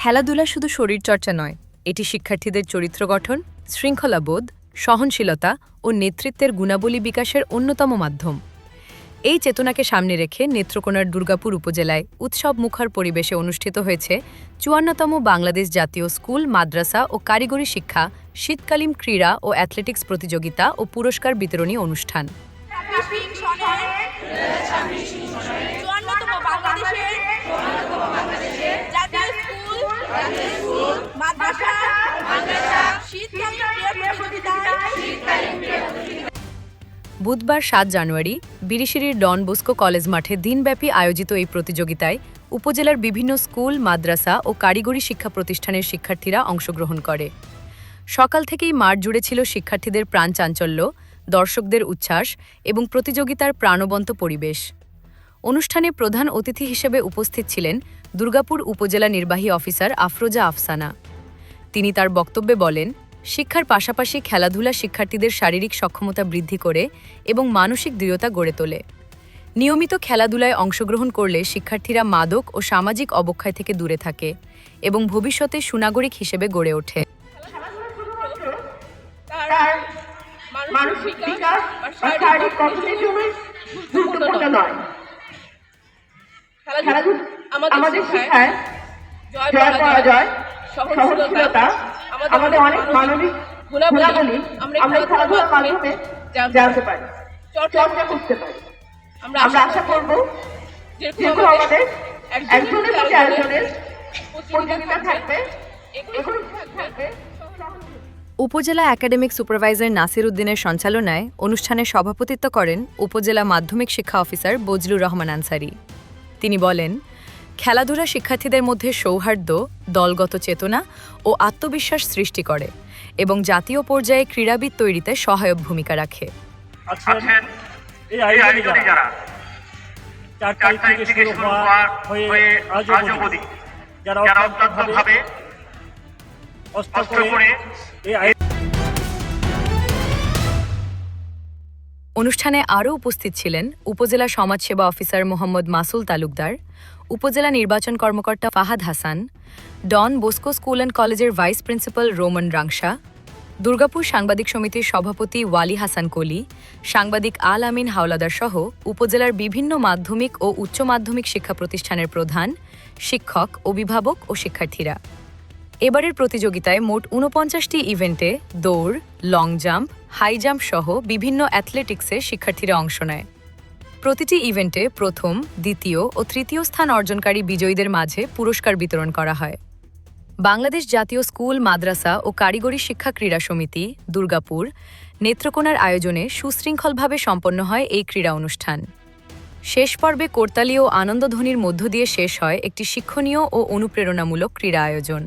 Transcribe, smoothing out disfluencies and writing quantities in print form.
খেলাধুলা শুধু শরীরচর্চা নয়, এটি শিক্ষার্থীদের চরিত্র গঠন, শৃঙ্খলাবোধ, সহনশীলতা ও নেতৃত্বের গুণাবলী বিকাশের অন্যতম মাধ্যম। এই চেতনাকে সামনে রেখে নেত্রকোনার দুর্গাপুর উপজেলায় উৎসবমুখর পরিবেশে অনুষ্ঠিত হয়েছে ৫৪তম বাংলাদেশ জাতীয় স্কুল, মাদ্রাসা ও কারিগরি শিক্ষা শীতকালীন ক্রীড়া ও অ্যাথলেটিক্স প্রতিযোগিতা ও পুরস্কার বিতরণী অনুষ্ঠান। বুধবার ৭ জানুয়ারি বিরিশিরির ডন বস্কো কলেজ মাঠে দিনব্যাপী আয়োজিত এই প্রতিযোগিতায় উপজেলার বিভিন্ন স্কুল, মাদ্রাসা ও কারিগরি শিক্ষা প্রতিষ্ঠানের শিক্ষার্থীরা অংশগ্রহণ করে। সকাল থেকেই মাঠ জুড়ে ছিল শিক্ষার্থীদের প্রাণচাঞ্চল্য, দর্শকদের উচ্ছ্বাস এবং প্রতিযোগিতার প্রাণবন্ত পরিবেশ। অনুষ্ঠানে প্রধান অতিথি হিসেবে উপস্থিত ছিলেন দুর্গাপুর উপজেলা নির্বাহী অফিসার আফরোজা আফসানা। তিনি তার বক্তব্যে বলেন, শিক্ষার পাশাপাশি খেলাধুলা শিক্ষার্থীদের শারীরিক সক্ষমতা বৃদ্ধি করে এবং মানসিক দৃঢ়তা গড়ে তোলে। নিয়মিত খেলাধুলায় অংশগ্রহণ করলে শিক্ষার্থীরা মাদক ও সামাজিক অবক্ষয় থেকে দূরে থাকে এবং ভবিষ্যতে সুনাগরিক হিসেবে গড়ে ওঠে। আমাদের শিক্ষায় জয় পাওয়া যায়, সহনশীলতা, আমাদের অনেক মানবিক গুণাবলী আমরা খেলাধুলার মাধ্যমে জানতে পারি, চর্চা করতে পারি। আমরা আশা করব যেরকম আমাদের একজনের প্রতি আরেকজনের প্রতিযোগিতা থাকবে, এগুলো থাকবে। উপজেলা একাডেমিক সুপারভাইজার নাসির উদ্দিনের সঞ্চালনায় অনুষ্ঠানে সভাপতিত্ব করেন উপজেলা মাধ্যমিক শিক্ষা অফিসার বজলুর রহমান আনসারি। তিনি বলেন, খেলাধুলা শিক্ষার্থীদের মধ্যে সৌহার্দ্য, দলগত চেতনা ও আত্মবিশ্বাস সৃষ্টি করে এবং জাতীয় পর্যায়ে ক্রীড়াবিদ তৈরিতে সহায়ক ভূমিকা রাখে। অনুষ্ঠানে আরও উপস্থিত ছিলেন উপজেলা সমাজসেবা অফিসার মোহাম্মদ মাসুল তালুকদার, উপজেলা নির্বাচন কর্মকর্তা Fahad Hasan, Don Bosco school and কলেজের ভাইস প্রিন্সিপাল রোমান রাংশা, দুর্গাপুর সাংবাদিক সমিতির সভাপতি ওয়ালি হাসান কলি, সাংবাদিক আল আমিন হাওলাদার সহ উপজেলার বিভিন্ন মাধ্যমিক ও উচ্চ মাধ্যমিক শিক্ষা প্রতিষ্ঠানের প্রধান, শিক্ষক, অভিভাবক ও শিক্ষার্থীরা। এবারের প্রতিযোগিতায় মোট ৪৯টি ইভেন্টে দৌড়, লং জাম্প, হাই জাম্প সহ বিভিন্ন অ্যাথলেটিক্সে শিক্ষার্থীরা অংশ নেয়। প্রতিটি ইভেন্টে প্রথম, দ্বিতীয় ও তৃতীয় স্থান অর্জনকারী বিজয়ীদের মাঝে পুরস্কার বিতরণ করা হয়। বাংলাদেশ জাতীয় স্কুল, মাদ্রাসা ও কারিগরি শিক্ষা ক্রীড়া সমিতি, দুর্গাপুর, নেত্রকোনার আয়োজনে সুশৃঙ্খলভাবে সম্পন্ন হয় এই ক্রীড়া অনুষ্ঠান। শেষ পর্বে করতালি ও আনন্দধ্বনির মধ্য দিয়ে শেষ হয় একটি শিক্ষণীয় ও অনুপ্রেরণামূলক ক্রীড়া আয়োজন।